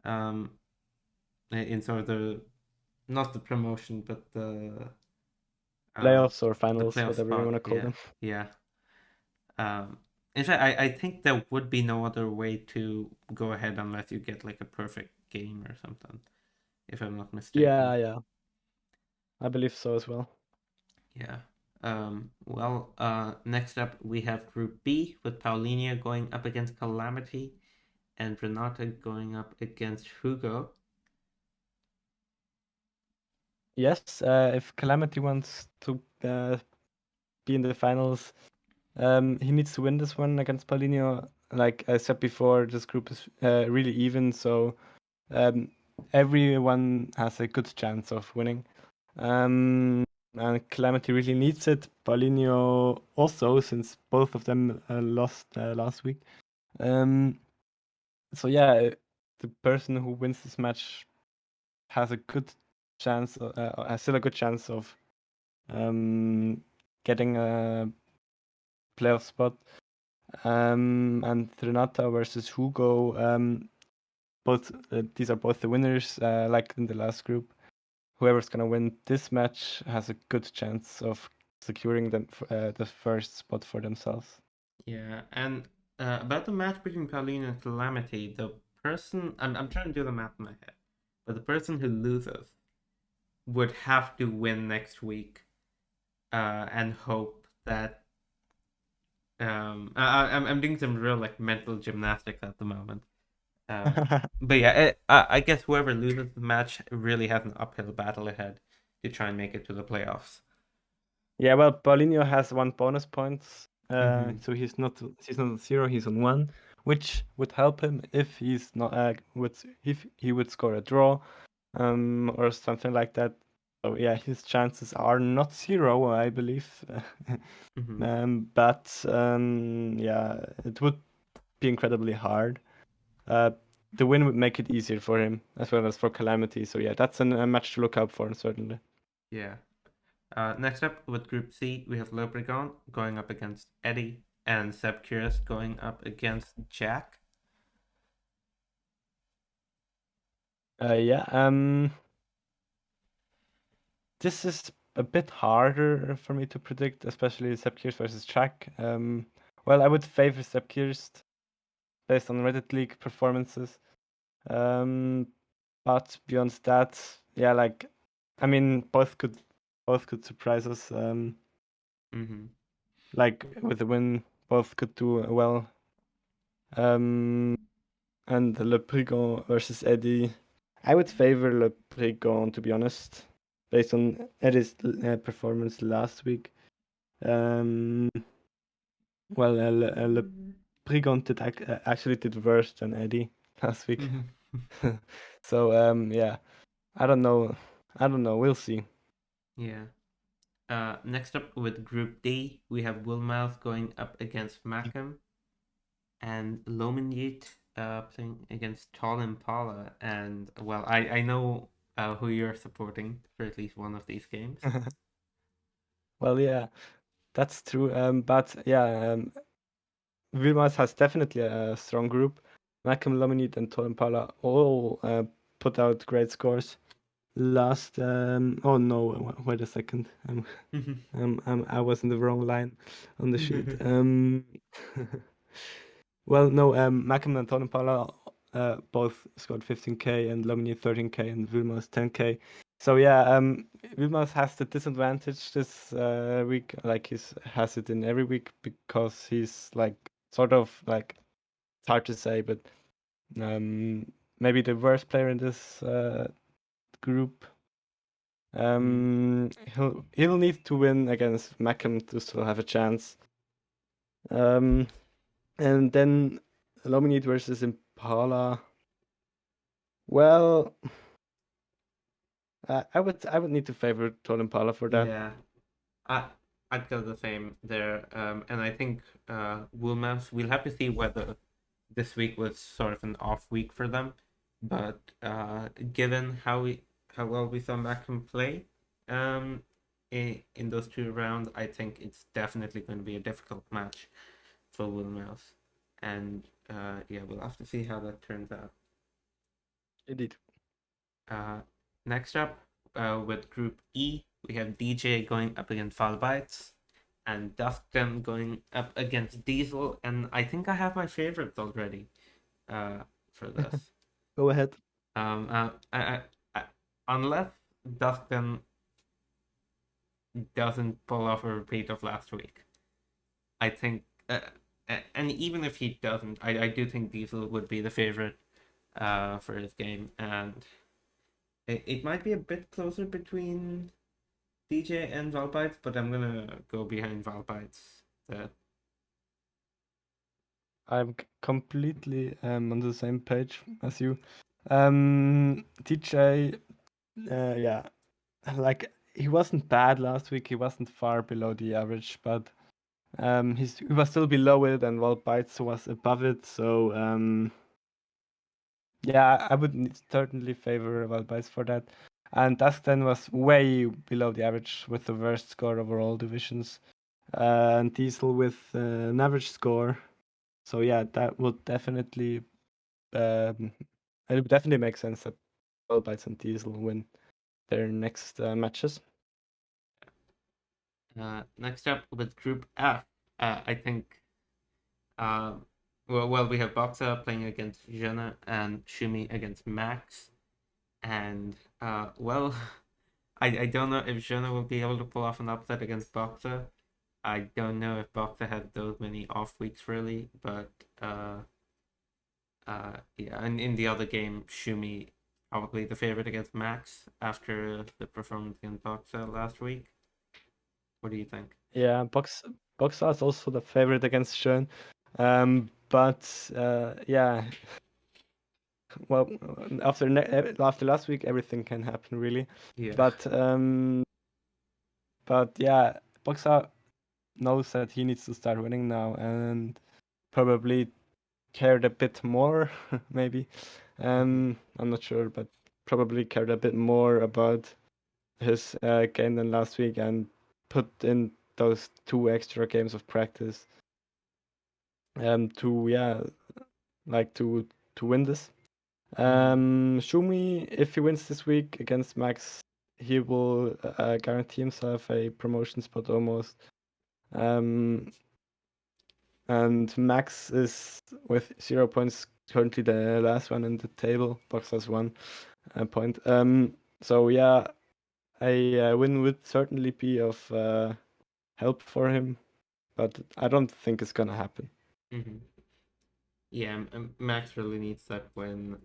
um, in sort of the, not the promotion, but
Playoffs or
the
finals,
playoff
whatever you want
spot.
to call
Yeah,
them.
yeah. In fact, I think there would be no other way to go ahead unless you get like a perfect game or something, if I'm not mistaken.
Yeah, I believe so as well.
Yeah. Well, next up we have Group B with Paulinia going up against Calamity and Renata going up against Hugo.
Yes, if Calamity wants to be in the finals, he needs to win this one against Paulinho. Like I said before, this group is really even, so um, everyone has a good chance of winning. And Calamity really needs it. Paulinho also, since both of them lost last week. So yeah, the person who wins this match has a good chance, has still a good chance of getting a playoff spot. And Renata versus Hugo, both these are both the winners, like in the last group. Whoever's gonna win this match has a good chance of securing the first spot for themselves.
Yeah, and about the match between Paulina and Calamity, the person I'm trying to do the math in my head, but the person who loses would have to win next week, and hope that I'm doing some real like mental gymnastics at the moment. But yeah, I guess whoever loses the match really has an uphill battle ahead to try and make it to the playoffs.
Yeah, well, Paulinho has 1 bonus point,
Mm-hmm.
so he's not on 0, he's on 1, which would help him if he's not if he would score a draw, or something like that. So yeah, his chances are not 0, I believe.
Mm-hmm.
But yeah, it would be incredibly hard. The win would make it easier for him as well as for Calamity. So yeah, that's a match to look out for, certainly.
Yeah. Next up with Group C, we have Lobrigon going up against Eddie and Seb Curious going up against Jack.
Yeah. This is a bit harder for me to predict, especially Sepkirs versus Jack. Well, I would favor Sepkirs based on Reddit League performances. But beyond that, yeah, like I mean, both could surprise us.
Mm-hmm.
Like with the win, both could do well. Um, and Le Prigon versus Eddie, I would favor Le Prigon, to be honest, based on Eddie's performance last week. Um, well, Le Prigon actually did worse than Eddie last week.
Mm-hmm.
So yeah, I don't know. I don't know. We'll see.
Yeah. Next up with Group D, we have Wilmouth going up against Macam and Lominyeet playing against Tall Impala. And well, I know who you're supporting for at least one of these games.
Well, yeah, that's true. But yeah, Wilmars has definitely a strong group. Malcolm Lominid and Tol Impala all put out great scores. Last, oh no, wait a second. I was in the wrong line on the sheet. Well, no, Malcolm and Tol Impala both scored 15k and Lomini 13k and Wilmars 10k. So yeah, Wilmars has the disadvantage this week, like he's has it in every week because he's like sort of like it's hard to say, but maybe the worst player in this group. He'll need to win against Mackham to still have a chance. And then Lominid versus Impala. Well, I would need to favor Tol Impala for that.
Yeah, I I'd go the same there. And I think Woolmouse, we'll have to see whether this week was sort of an off week for them. But given how well we saw Mackham play in those two rounds, I think it's definitely going to be a difficult match for Woolmouse. And yeah, we'll have to see how that turns out.
Indeed.
Next up, with Group E, we have DJ going up against Valbites and Dustin going up against Diesel. And I think I have my favorites already for this.
Go ahead.
I, unless Dustin doesn't pull off a repeat of last week, I think, and even if he doesn't, I do think Diesel would be the favorite for this game. And it might be a bit closer between DJ and Valbites, but I'm gonna go behind Valbites.
I'm completely on the same page as you. DJ, yeah, like he wasn't bad last week. He wasn't far below the average, but he was still below it, and Wild Bites was above it. So yeah, I would certainly favor Wild Bites for that. And Duskden was way below the average with the worst score over all divisions. And Diesel with an average score. So yeah, that would definitely it would definitely make sense that Wild Bites and Diesel win their next matches.
Next up with Group F, I think. Uh, well, we have Boxer playing against Jena and Shumi against Max, and well, I don't know if Jena will be able to pull off an upset against Boxer. I don't know if Boxer had those many off weeks really, but yeah, and in the other game, Shumi probably the favorite against Max after the performance against Boxer last week. What do you think?
Yeah, Boxer is also the favorite against Schön. But yeah, well, after last week, everything can happen really.
Yeah.
But yeah, Boxer knows that he needs to start winning now and probably cared a bit more, maybe. I'm not sure, but probably cared a bit more about his game than last week and put in those 2 extra games of practice to yeah, like to win this. Shumi, if he wins this week against Max, he will guarantee himself a promotion spot almost. And Max is with 0 points currently the last one in the table. Box has 1 point. So yeah, a win would certainly be of help for him, but I don't think it's gonna happen.
Mm-hmm. Yeah, Max really needs that win.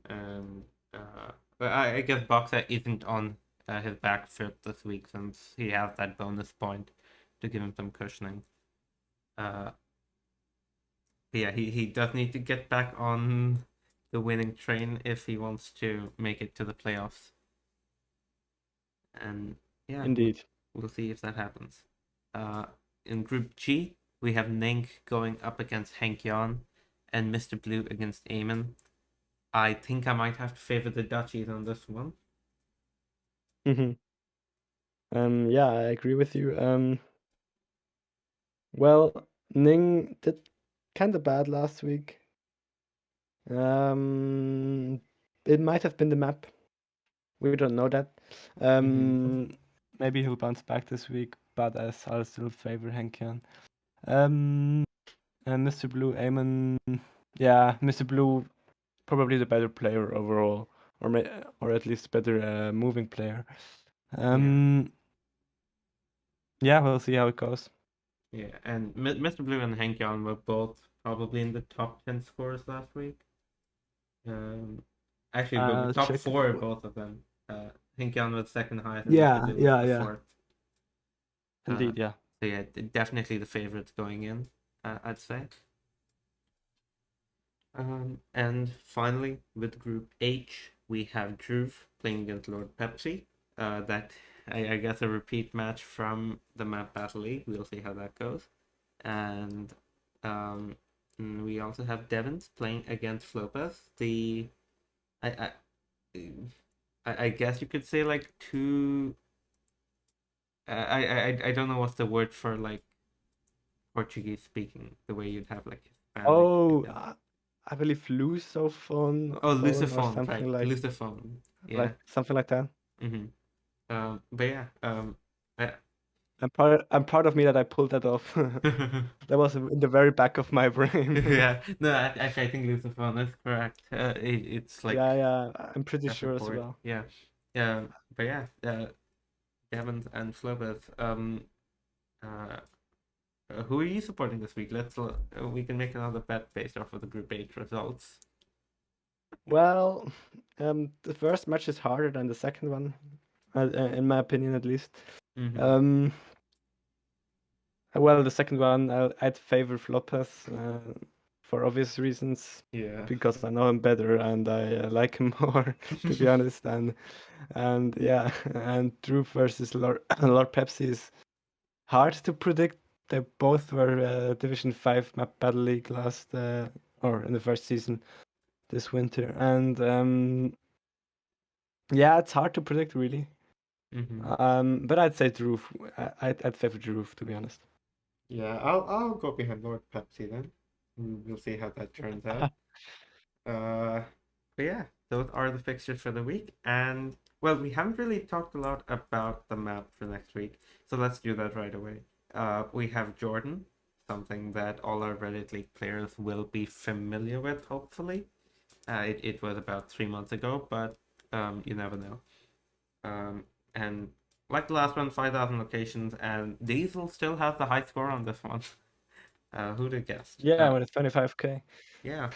But I guess Boxer isn't on his back foot this week since he has that bonus point to give him some cushioning. Uh, but yeah, he does need to get back on the winning train if he wants to make it to the playoffs. And yeah,
Indeed.
we'll see if that happens. Uh, in Group G, we have Nink going up against Hank Jan and Mr. Blue against Eamon. I think I might have to favor the Dutchies on this one.
Yeah, I agree with you. Well, Ning did kind of bad last week. Um, it might have been the map. We don't know that. Maybe he'll bounce back this week, but I'll still favor Henkian. And Mr. Blue, Eamon, yeah, Mr. Blue probably the better player overall, or at least better moving player. Yeah, we'll see how it goes.
Yeah, and Mr. Blue and Hank Jan were both probably in the top 10 scorers last week. Um, Actually, the
I'll
top
check.
four, both of them. Hank Jan was second highest, and Mr.
Yeah,
Blue was
yeah,
the
yeah.
fourth.
Indeed, yeah.
So yeah, definitely the favorites going in, I'd say. And finally, with Group H, we have Drew playing against Lord Pepsi. That I guess a repeat match from the Map Battle League. We'll see how that goes. And we also have Devons playing against Flopas. I I guess you could say like two. I don't know what's the word for like Portuguese speaking. The way you'd have like Hispanic.
Oh,
And
I believe Lusophone
oh,
phone or
Lusophone,
something
right? Lusophone. Yeah.
something like that.
Mm-hmm. But yeah. I,
I'm proud of me that I pulled that off. That was in the very back of my brain.
yeah. No, actually, I think Lusophone is correct. It's like
Yeah, I'm pretty
F
sure as
report.
well.
Yeah. But yeah. Devons and Flobeth. Uh, who are you supporting this week? We can make another bet based off of the Group H results.
Well, the first match is harder than the second one, in my opinion at least.
Mm-hmm.
Well, the second one I'd favor Lopez for obvious reasons
Yeah.
because I know him better and I like him more, to be honest. And yeah, and Drew versus Lord Pepsi is hard to predict. They both were Division 5 Map Battle League last or in the first season this winter, and yeah, it's hard to predict really.
Mm-hmm.
But I'd say Drew. I'd favor Drew, to be honest.
Yeah, I'll go behind Lord Pepsi then. We'll see how that turns out. Uh, but yeah, those are the fixtures for the week. And well, we haven't really talked a lot about the map for next week, so let's do that right away. We have Jordan, something that all our Reddit League players will be familiar with, hopefully. It was about 3 months ago, but you never know. And like the last one, 5,000 locations, and Diesel still has the high score on this one. Who'd have guessed?
Yeah, with 25K.
Yeah.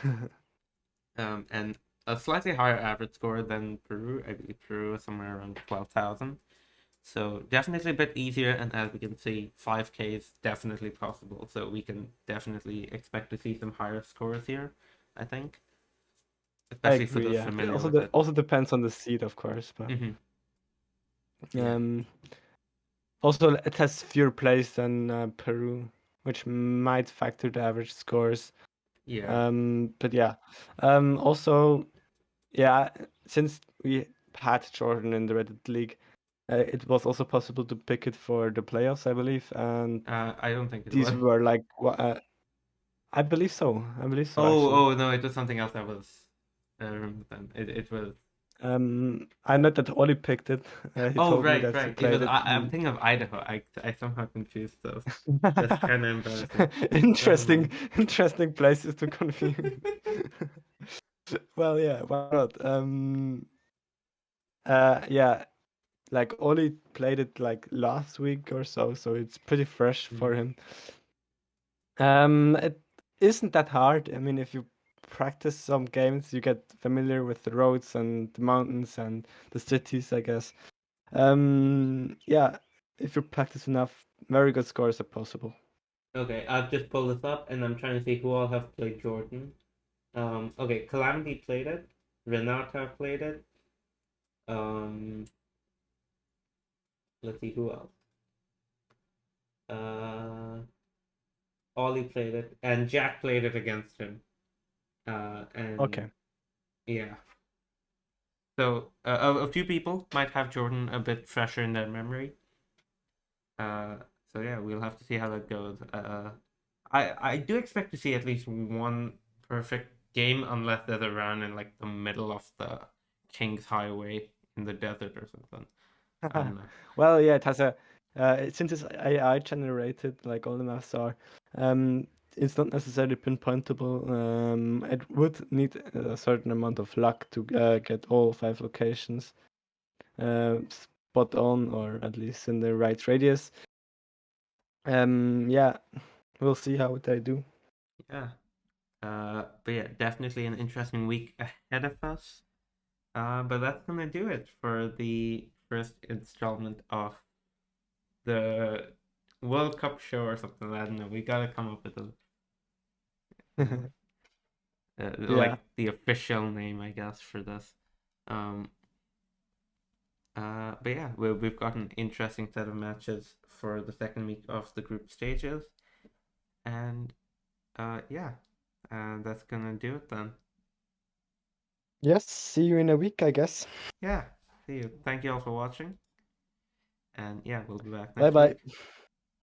And a slightly higher average score than Peru. I believe Peru is somewhere around 12,000. So definitely a bit easier, and as we can see, 5K is definitely possible. So we can definitely expect to see some higher scores here, I think.
I
Especially for
agree,
those
yeah. It
familiar with it.
also depends on the seed, of course, but
Mm-hmm. Yeah.
also it has fewer plays than Peru, which might factor the average scores.
Yeah.
But yeah. Also, yeah, since we had Jordan in the Reddit League, it was also possible to pick it for the playoffs, I believe, and
I don't think it
these
was.
were like I believe so. I believe so, actually.
Oh no, it was something else that was. I remember then. It was.
I know that Oli picked it. He
Oh
told me
right,
that he
right. It was.
played it.
I'm thinking of Idaho. I somehow confused those. That's kind of embarrassing. Never
Interesting,
mind.
interesting places to confuse. Well, yeah, why not? Yeah, like Oli played it like last week or so, so it's pretty fresh for
Mhm.
him. It isn't that hard. I mean, if you practice some games, you get familiar with the roads and the mountains and the cities, I guess. Yeah, if you practice enough, very good scores are possible.
Okay, I've just pulled this up and I'm trying to see who all have played Jordan. Okay, Calamity played it. Renata played it. Um, let's see who else. Uh, Ollie played it, and Jack played it against him. And
Okay.
yeah, so a few people might have Jordan a bit fresher in their memory. So yeah, we'll have to see how that goes. I do expect to see at least one perfect game, unless there's a round in like the middle of the King's Highway in the desert or something. I don't know.
Well, yeah, it has a since it's AI generated, like all the maps are. It's not necessarily pinpointable. It would need a certain amount of luck to get all 5 locations spot on, or at least in the right radius. Yeah, we'll see how they do.
Yeah. But yeah, definitely an interesting week ahead of us. But that's gonna do it for the first installment of the World Cup show or something. I don't know. We gotta come up with uh,
Yeah.
like the official name, I guess, for this. Um, but yeah, we've got an interesting set of matches for the second week of the group stages, and yeah, that's gonna do it then.
Yes, see you in a week, I guess.
Yeah, see you. Thank you all for watching, and yeah, we'll be back
Bye
next
bye.
week.